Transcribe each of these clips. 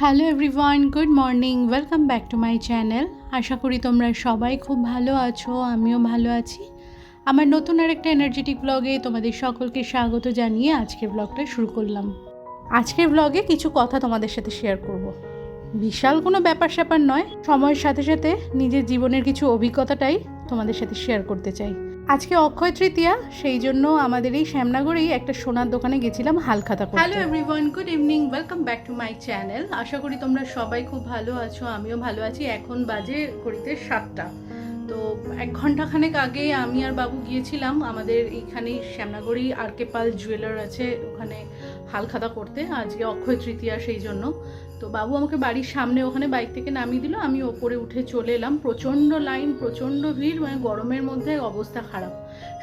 Hello everyone, good morning, welcome back to my channel. আশা করি তোমরা সবাই খুব ভালো আছো, আমিও ভালো আছি। আমার নতুন আর একটা এনার্জেটিক ব্লগে তোমাদের সকলকে স্বাগত জানিয়ে আজকের ব্লগটা শুরু করলাম। আজকের ব্লগে কিছু কথা তোমাদের সাথে শেয়ার করব। বিশাল কোনো ব্যাপার স্যাপার নয়, সময়ের সাথে সাথে নিজের জীবনের কিছু অভিজ্ঞতাটাই তোমাদের সাথে শেয়ার করতে চাই। আজকে অক্ষয় তৃতীয়া, সেই জন্য আমাদের এই শ্যামনগরেই একটা সোনার দোকানে গেছিলাম হালখাতা করতে। Hello everyone, good evening, welcome back to my channel. আশা করি তোমরা সবাই খুব ভালো আছো, আমিও ভালো আছি। এখন বাজে ঘড়িতে 7টা। তো 1 ঘন্টাখানেক আগে আমি আর বাবু গিয়েছিলাম আমাদের এইখানেই শ্যামনগরী আর.কে পাল জুয়েলার আছে, ওখানে হালখাতা করতে। আজকে অক্ষয় তৃতীয়া, সেই জন্য। তো বাবু আমাকে বাড়ির সামনে ওখানে বাইক থেকে নামিয়ে দিল, আমি ওপরে উঠে চলে এলাম। প্রচণ্ড লাইন, প্রচণ্ড ভিড়, মানে গরমের মধ্যে অবস্থা খারাপ।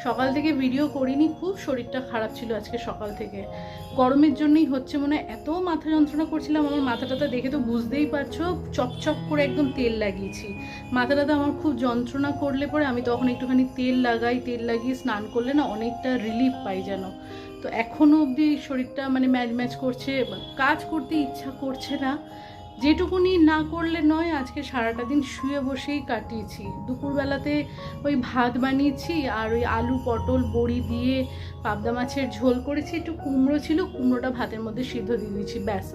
সকাল থেকে ভিডিও করিনি, খুব শরীরটা খারাপ ছিল আজকে সকাল থেকে। গরমের জন্যই হচ্ছে মনে হয়, এত মাথা যন্ত্রণা করছিলাম। আমার মাথাটা দেখে তো বুঝতেই পারছো, চপচপ করে একদম তেল লাগিয়েছি। মাথাটা আমার খুব যন্ত্রণা করলে পরে আমি তখন একটুখানি তেল লাগাই, তেল লাগিয়ে স্নান করলে না অনেকটা রিলিফ পাই যেন। তো এখনও অবধি শরীরটা মানে ম্যাচ করছে, কাজ করতে ইচ্ছা করছে না। যেটুকুনি না করলে নয়, আজকে সারাটা দিন শুয়ে বসেই কাটিয়েছি। দুপুরবেলাতে ওই ভাত বানিয়েছি আর ওই আলু পটল বড়ি দিয়ে পাবদা মাছের ঝোল করেছি, একটু কুমড়ো ছিল, কুমড়োটা ভাতের মধ্যে সিদ্ধ দিয়ে দিয়েছি, ব্যাস।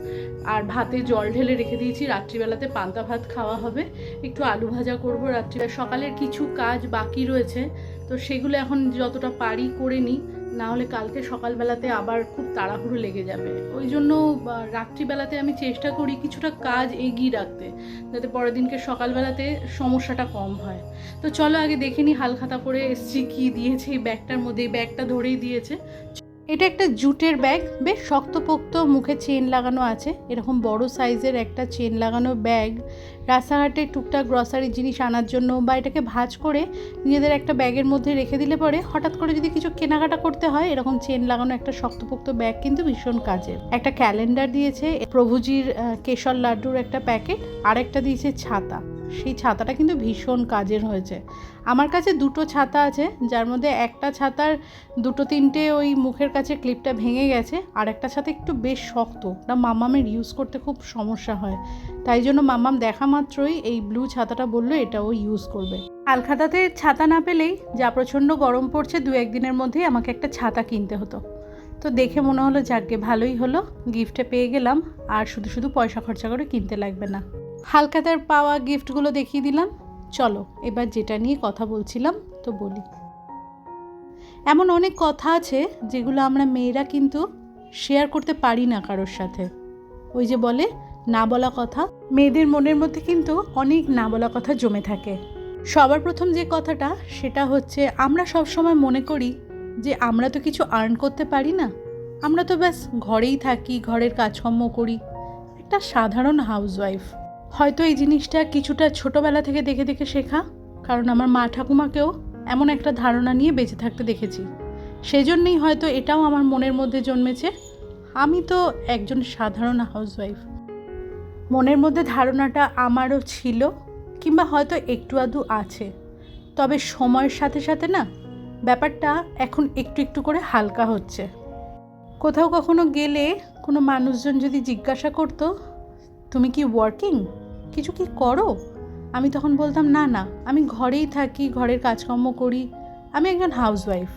আর ভাতে জল ঢেলে রেখে দিয়েছি, রাত্রিবেলাতে পান্তা ভাত খাওয়া হবে। একটু আলু ভাজা করবো রাত্রিবেলা। সকালের কিছু কাজ বাকি রয়েছে, তো সেগুলো এখন যতটা পারি করে নিই, না হলে কালকে সকালবেলাতে আবার খুব তাড়াহুড়ো লেগে যাবে। ওই জন্য রাত্রিবেলাতে আমি চেষ্টা করি কিছুটা কাজ এগিয়ে রাখতে, যাতে পরের দিনকে সকালবেলাতে সমস্যাটা কম হয়। তো চলো আগে দেখে নিই হালখাতা করে এসছি কী দিয়েছে এই ব্যাগটার মধ্যে। এই ব্যাগটা ধরেই দিয়েছে। এটা একটা জুটের ব্যাগ, বেশ শক্তপোক্ত, মুখে চেন লাগানো আছে। এরকম বড় সাইজের একটা চেন লাগানো ব্যাগ রাস্তাঘাটে টুকটাক গ্রসারি জিনিস আনার জন্য, বা এটাকে ভাঁজ করে নিজেদের একটা ব্যাগের মধ্যে রেখে দিলে পরে হঠাৎ করে যদি কিছু কেনাকাটা করতে হয়, এরকম চেন লাগানো একটা শক্তপোক্ত ব্যাগ কিন্তু ভীষণ কাজের। একটা ক্যালেন্ডার দিয়েছে, প্রভুজির কেশর লাড্ডুর একটা প্যাকেট, আর একটা দিয়েছে ছাতা। সেই ছাতাটা কিন্তু ভীষণ কাজের হয়েছে। আমার কাছে দুটো ছাতা আছে, যার মধ্যে একটা ছাতার দুটো তিনটে ওই মুখের কাছে ক্লিপটা ভেঙে গেছে, আর একটা ছাতা একটু বেশ শক্ত, ওটা মাম্মামের ইউজ করতে খুব সমস্যা হয়। তাই জন্য মাম্মাম দেখা মাত্রই এই ব্লু ছাতাটা বললো এটা ও ইউজ করবে। হালখাতাতে ছাতা না পেলেই, যা প্রচণ্ড গরম পড়ছে, 2-1 দিনের মধ্যেই আমাকে একটা ছাতা কিনতে হতো। তো দেখে মনে হলো যাকে ভালোই হলো, গিফটে পেয়ে গেলাম, আর শুধু শুধু পয়সা খরচা করে কিনতে লাগবে না। হালখাতার পাওয়া গিফটগুলো দেখিয়ে দিলাম। চলো এবার যেটা নিয়ে কথা বলছিলাম তো বলি। এমন অনেক কথা আছে যেগুলো আমরা মেয়েরা কিন্তু শেয়ার করতে পারি না কারোর সাথে। ওই যে বলে না বলা কথা, মেয়েদের মনের মধ্যে কিন্তু অনেক না বলা কথা জমে থাকে। সবার প্রথম যে কথাটা, সেটা হচ্ছে আমরা সব সময় মনে করি যে আমরা তো কিছু আর্ন করতে পারি না, আমরা তো ব্যাস ঘরেই থাকি, ঘরের কাজকর্ম করি, একটা সাধারণ হাউসওয়াইফ। হয়তো এই জিনিসটা কিছুটা ছোটোবেলা থেকে দেখে দেখে শেখা, কারণ আমার মা ঠাকুমাকেও এমন একটা ধারণা নিয়ে বেঁচে থাকতে দেখেছি। সেই জন্যই হয়তো এটাও আমার মনের মধ্যে জন্মেছে, আমি তো একজন সাধারণ হাউসওয়াইফ। মনের মধ্যে ধারণাটা আমারও ছিল, কিংবা হয়তো একটু আধটু আছে। তবে সময়ের সাথে সাথে না, ব্যাপারটা এখন একটু একটু করে হালকা হচ্ছে। কোথাও কখনো গেলে কোনো মানুষজন যদি জিজ্ঞাসা করতো, তুমি কি ওয়ার্কিং, কিছু কি করো, আমি তখন বলতাম না না, আমি ঘরেই থাকি, ঘরের কাজকর্ম করি, আমি একজন হাউসওয়াইফ।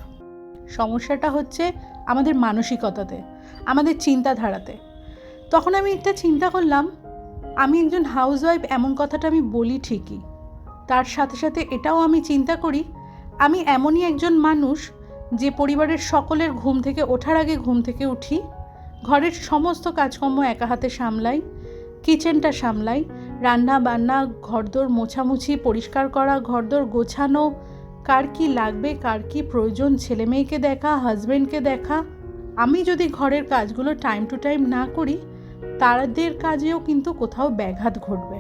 সমস্যাটা হচ্ছে আমাদের মানসিকতাতে, আমাদের চিন্তাধারাতে। তখন আমি একটা চিন্তা করলাম, আমি একজন হাউসওয়াইফ এমন কথাটা আমি বলি ঠিকই, তার সাথে সাথে এটাও আমি চিন্তা করি আমি এমনই একজন মানুষ যে পরিবারের সকলের ঘুম থেকে ওঠার আগে ঘুম থেকে উঠি, ঘরের সমস্ত কাজকর্ম একা হাতে সামলাই, কিচেনটা সামলাই, রান্না বান্না, ঘরদোর মোছামুছি, পরিষ্কার করা, ঘরদোর গোছানো, কার কী লাগবে, কার কী প্রয়োজন, ছেলে মেয়েকে দেখা, হাজব্যান্ডকে দেখা। আমি যদি ঘরের কাজগুলো টাইম টু টাইম না করি, তাদের কাজেও কিন্তু কোথাও ব্যাঘাত ঘটবে।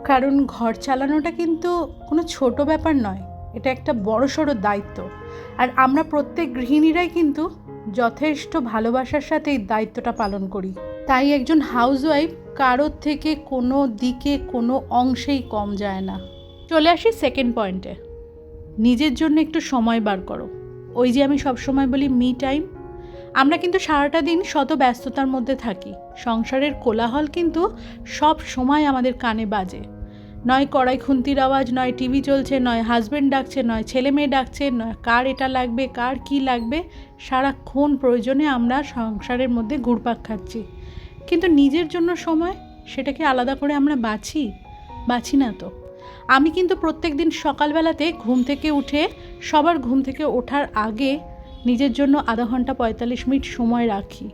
কারণ ঘর চালানোটা কিন্তু কোনো ছোট ব্যাপার নয়, এটা একটা বড়সড় দায়িত্ব। আর আমরা প্রত্যেক গৃহিণীরাই কিন্তু যথেষ্ট ভালোবাসার সাথে এই দায়িত্বটা পালন করি। তাই একজন হাউসওয়াইফ কারোর থেকে কোনো দিকে কোনো অংশেই কম যায় না। চলে আসি সেকেন্ড পয়েন্টে, নিজের জন্য একটু সময় বার করো। ওই যে আমি সবসময় বলি মি টাইম, আমরা কিন্তু সারাটা দিন শত ব্যস্ততার মধ্যে থাকি, সংসারের কোলাহল কিন্তু সব সময় আমাদের কানে বাজে। নয় কড়াই খুন্তির আওয়াজ, নয় টিভি চলছে, নয় হাজব্যান্ড ডাকছে, নয় ছেলে মেয়ে ডাকছে, নয় কার এটা লাগবে, কার কি লাগবে। সারাক্ষণ প্রয়োজনে আমরা সংসারের মধ্যে ঘুরপাক খাচ্ছি, কিন্তু নিজের জন্য সময় সেটাকে আলাদা করে আমরা বাছি না তো। আমি কিন্তু প্রত্যেক দিন সকালবেলাতে ঘুম থেকে উঠে সবার ঘুম থেকে ওঠার আগে নিজের জন্য আধা ঘন্টা 45 মিনিট সময় রাখি,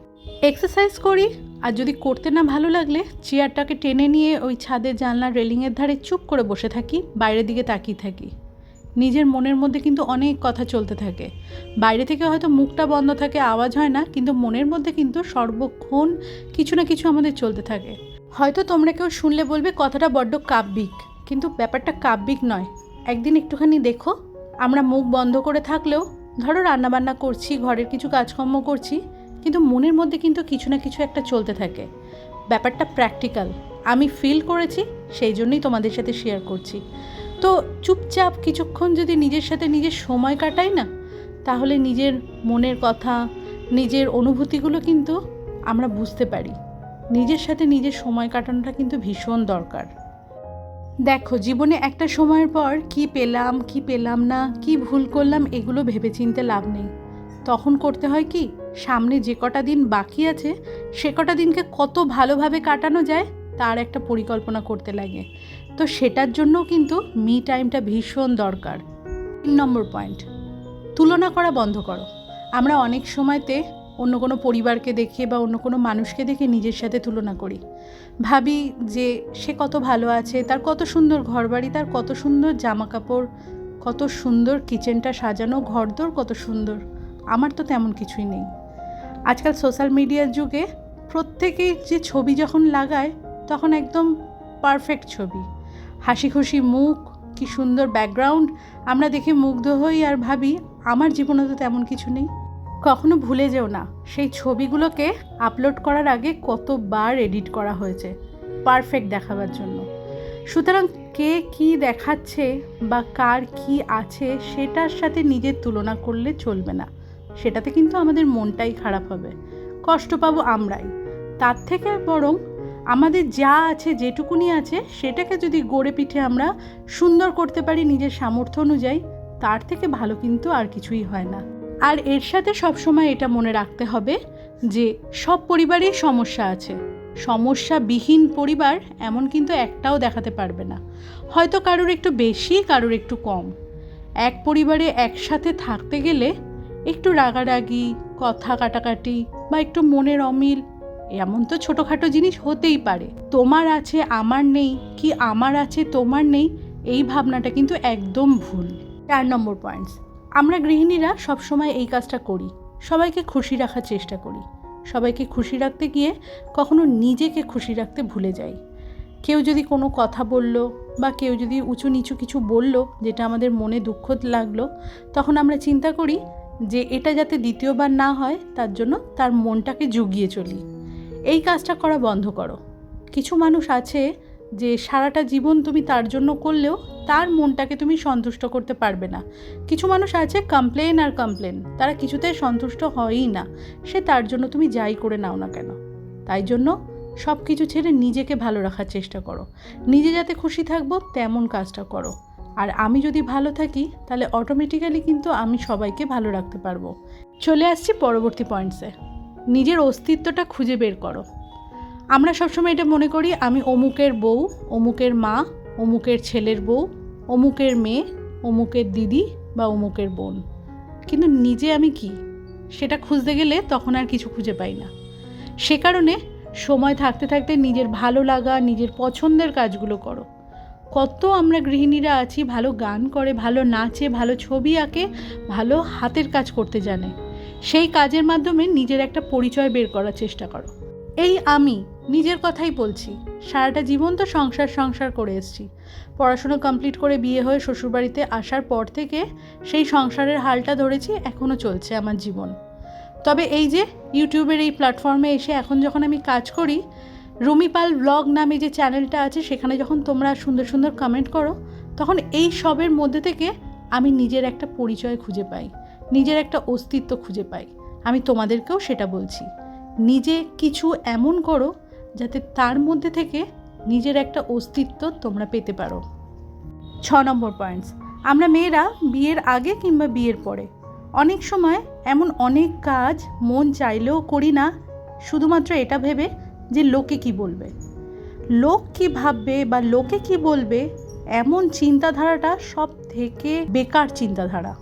এক্সারসাইজ করি। আর যদি করতে না ভালো লাগলে চেয়ারটাকে টেনে নিয়ে ওই ছাদের জানলার রেলিংয়ের ধারে চুপ করে বসে থাকি, বাইরের দিকে তাকিয়ে থাকি। নিজের মনের মধ্যে কিন্তু অনেক কথা চলতে থাকে। বাইরে থেকে হয়তো মুখটা বন্ধ থাকে, আওয়াজ হয় না, কিন্তু মনের মধ্যে কিন্তু সর্বক্ষণ কিছু না কিছু আমাদের চলতে থাকে। হয়তো তোমরা কেউ শুনলে বলবে কথাটা বড্ড কাব্যিক, কিন্তু ব্যাপারটা কাব্যিক নয়। একদিন একটুখানি দেখো, আমরা মুখ বন্ধ করে থাকলেও, ধরো রান্নাবান্না করছি, ঘরের কিছু কাজকর্ম করছি, কিন্তু মনের মধ্যে কিন্তু কিছু না কিছু একটা চলতে থাকে। ব্যাপারটা প্র্যাকটিক্যাল, আমি ফিল করেছি, সেই জন্যই তোমাদের সাথে শেয়ার করছি। তো চুপচাপ কিছুক্ষণ যদি নিজের সাথে নিজের সময় কাটাই না, তাহলে নিজের মনের কথা, নিজের অনুভূতিগুলো কিন্তু আমরা বুঝতে পারি। নিজের সাথে নিজের সময় কাটানোটা কিন্তু ভীষণ দরকার। দেখো, জীবনে একটা সময়ের পর কি পেলাম না, কি ভুল করলাম, এগুলো ভেবেচিন্তে লাভ নেই। তখন করতে হয় কি, সামনে যে কটা দিন বাকি আছে সে কটা দিনকে কত ভালোভাবে কাটানো যায় তার একটা পরিকল্পনা করতে লাগে। তো সেটার জন্য কিন্তু মি টাইমটা ভীষণ দরকার। 3 নম্বর পয়েন্ট, তুলনা করা বন্ধ করো। আমরা অনেক সময়তে অন্য কোনো পরিবারকে দেখে বা অন্য কোনো মানুষকে দেখে নিজের সাথে তুলনা করি। ভাবি যে সে কত ভালো আছে, তার কত সুন্দর ঘরবাড়ি, তার কত সুন্দর জামা কাপড়, কত সুন্দর কিচেনটা সাজানো, ঘরদোর কত সুন্দর, আমার তো তেমন কিছুই নেই। আজকাল সোশ্যাল মিডিয়ার যুগে প্রত্যেকেই যে ছবি যখন লাগায় তখন একদম পারফেক্ট ছবি, হাসি খুশি মুখ, কি সুন্দর ব্যাকগ্রাউন্ড, আমরা দেখে মুগ্ধ হই আর ভাবি আমার জীবনে তো তেমন কিছু নেই। কখনো ভুলে যেও না, সেই ছবিগুলোকে আপলোড করার আগে কতবার এডিট করা হয়েছে পারফেক্ট দেখাবার জন্য। সুতরাং কে কি দেখাচ্ছে বা কার কি আছে সেটার সাথে নিজের তুলনা করলে চলবে না। সেটাতে কিন্তু আমাদের মনটাই খারাপ হবে, কষ্ট পাবো আমরাই। তার থেকে বরং আমাদের যা আছে, যেটুকুনি আছে, সেটাকে যদি গড়ে পিঠে আমরা সুন্দর করতে পারি নিজের সামর্থ্য অনুযায়ী, তার থেকে ভালো কিন্তু আর কিছুই হয় না। আর এর সাথে সবসময় এটা মনে রাখতে হবে যে সব পরিবারেই সমস্যা আছে। সমস্যাবিহীন পরিবার এমন কিন্তু একটাও দেখাতে পারবে না। হয়তো কারোর একটু বেশি, কারোর একটু কম। এক পরিবারে একসাথে থাকতে গেলে একটু রাগারাগি, কথা কাটাকাটি বা একটু মনের অমিল, এমন তো ছোটোখাটো জিনিস হতেই পারে। তোমার আছে আমার নেই, কি আমার আছে তোমার নেই, এই ভাবনাটা কিন্তু একদম ভুল। 4 নম্বর পয়েন্টস, আমরা গৃহিণীরা সবসময় এই কাজটা করি, সবাইকে খুশি রাখার চেষ্টা করি। সবাইকে খুশি রাখতে গিয়ে কখনো নিজেকে খুশি রাখতে ভুলে যাই। কেউ যদি কোনো কথা বলল বা কেউ যদি উঁচু নিচু কিছু বলল যেটা আমাদের মনে দুঃখ লাগলো, তখন আমরা চিন্তা করি যে এটা যাতে দ্বিতীয়বার না হয় তার জন্য তার মনটাকে জুগিয়ে চলি। এই কাজটা করা বন্ধ করো। কিছু মানুষ আছে যে সারাটা জীবন তুমি তার জন্য করলেও তার মনটাকে তুমি সন্তুষ্ট করতে পারবে না। কিছু মানুষ আছে কমপ্লেন আর কমপ্লেন, তারা কিছুতেই সন্তুষ্ট হয়ই না, সে তার জন্য তুমি যাই করে নাও না কেন। তাই জন্য সব কিছু ছেড়ে নিজেকে ভালো রাখার চেষ্টা করো, নিজে যাতে খুশি থাকবো তেমন কাজটা করো। আর আমি যদি ভালো থাকি তাহলে অটোমেটিক্যালি কিন্তু আমি সবাইকে ভালো রাখতে পারবো। চলে আসছি পরবর্তী পয়েন্টসে। নিজের অস্তিত্বটা খুঁজে বের করো। আমরা সবসময় এটা মনে করি আমি অমুকের বউ, অমুকের মা, অমুকের ছেলের বউ, অমুকের মেয়ে, অমুকের দিদি বা অমুকের বোন, কিন্তু নিজে আমি কি সেটা খুঁজতে গেলে তখন আর কিছু খুঁজে পাই না। সে কারণে সময় থাকতে থাকতে নিজের ভালো লাগা, নিজের পছন্দের কাজগুলো করো। কত আমরা গৃহিণীরা আছি ভালো গান করে, ভালো নাচে, ভালো ছবি আঁকে, ভালো হাতের কাজ করতে জানে। সেই কাজের মাধ্যমে নিজের একটা পরিচয় বের করার চেষ্টা করো। এই আমি নিজের কথাই বলছি, সারাটা জীবন তো সংসার করে এসেছি। পড়াশুনো কমপ্লিট করে বিয়ে হয়ে শ্বশুরবাড়িতে আসার পর থেকে সেই সংসারের হালটা ধরেছি, এখনও চলছে আমার জীবন। তবে এই যে ইউটিউবের এই প্ল্যাটফর্মে এসে এখন যখন আমি কাজ করি, রুমি পাল ব্লগ নামে যে চ্যানেলটা আছে, সেখানে যখন তোমরা সুন্দর সুন্দর কমেন্ট করো, তখন এই সবের মধ্যে থেকে আমি নিজের একটা পরিচয় খুঁজে পাই, নিজের একটা অস্তিত্ব খুঁজে পাই। আমি তোমাদেরকেও সেটা বলছি, নিজে কিছু এমন করো যাতে তার মধ্যে থেকে নিজের একটা অস্তিত্ব তোমরা পেতে পারো। 6 নম্বর পয়েন্টস, আমরা মেয়েরা বিয়ের আগে কিংবা বিয়ের পরে অনেক সময় এমন অনেক কাজ মন চাইলেও করি না, শুধুমাত্র এটা ভেবে যে লোকে কি বলবে, লোক কি ভাববে বা লোকে কি বলবে, এমন চিন্তাধারাটা সব থেকে বেকার চিন্তাধারা।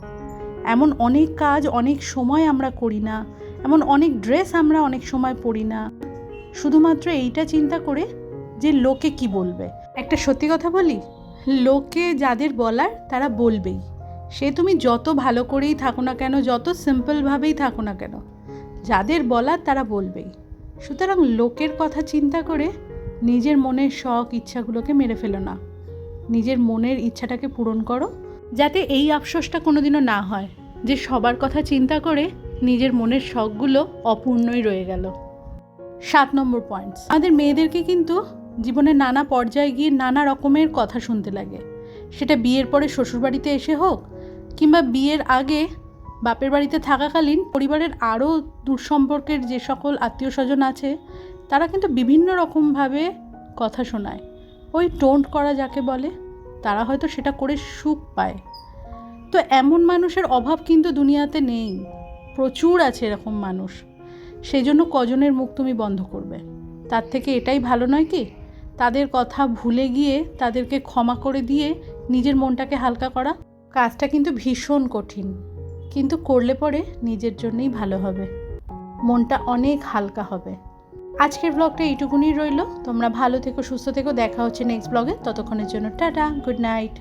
এমন অনেক কাজ অনেক সময় আমরা করি না, এমন অনেক ড্রেস আমরা অনেক সময় পরি না, শুধুমাত্র এইটা চিন্তা করে যে লোকে কি বলবে। একটা সত্যি কথা বলি, লোকে যাদের বলার তারা বলবেই, সে তুমি যত ভালো করেই থাকো না কেন, যত সিম্পলভাবেই থাকো না কেন, যাদের বলার তারা বলবেই। সুতরাং লোকের কথা চিন্তা করে নিজের মনের শখ ইচ্ছাগুলোকে মেরে ফেলো না, নিজের মনের ইচ্ছাটাকে পূরণ করো, যাতে এই আফসোসটা কোনোদিনও না হয় যে সবার কথা চিন্তা করে নিজের মনের শখগুলো অপূর্ণই রয়ে গেল। 7 নম্বর পয়েন্টস, আমাদের মেয়েদেরকে কিন্তু জীবনের নানা পর্যায়ে গিয়ে নানা রকমের কথা শুনতে লাগে, সেটা বিয়ের পরে শ্বশুরবাড়িতে এসে হোক কিংবা বিয়ের আগে বাপের বাড়িতে থাকাকালীন পরিবারের আরও দূর সম্পর্কের যে সকল আত্মীয় স্বজন আছে তারা কিন্তু বিভিন্ন রকমভাবে কথা শোনায়। ওই টোন্ট করা যাকে বলে, তারা হয়তো সেটা করে সুখ পায়। তো এমন মানুষের অভাব কিন্তু দুনিয়াতে নেই, প্রচুর আছে এরকম মানুষ। সেই জন্য কজনের মুখ তুমি বন্ধ করবে? তার থেকে এটাই ভালো নয় কি তাদের কথা ভুলে গিয়ে তাদেরকে ক্ষমা করে দিয়ে নিজের মনটাকে হালকা করা? কাজটা কিন্তু ভীষণ কঠিন, কিন্তু করলে পরে নিজের জন্যই ভালো হবে, মনটা অনেক হালকা হবে। আজকের ব্লগটা এইটুকুনি রইল। তোমরা ভালো থেকো, সুস্থ থেকো, দেখা হচ্ছে নেক্সট ব্লগে। ততক্ষণের জন্য টাটা, গুড নাইট।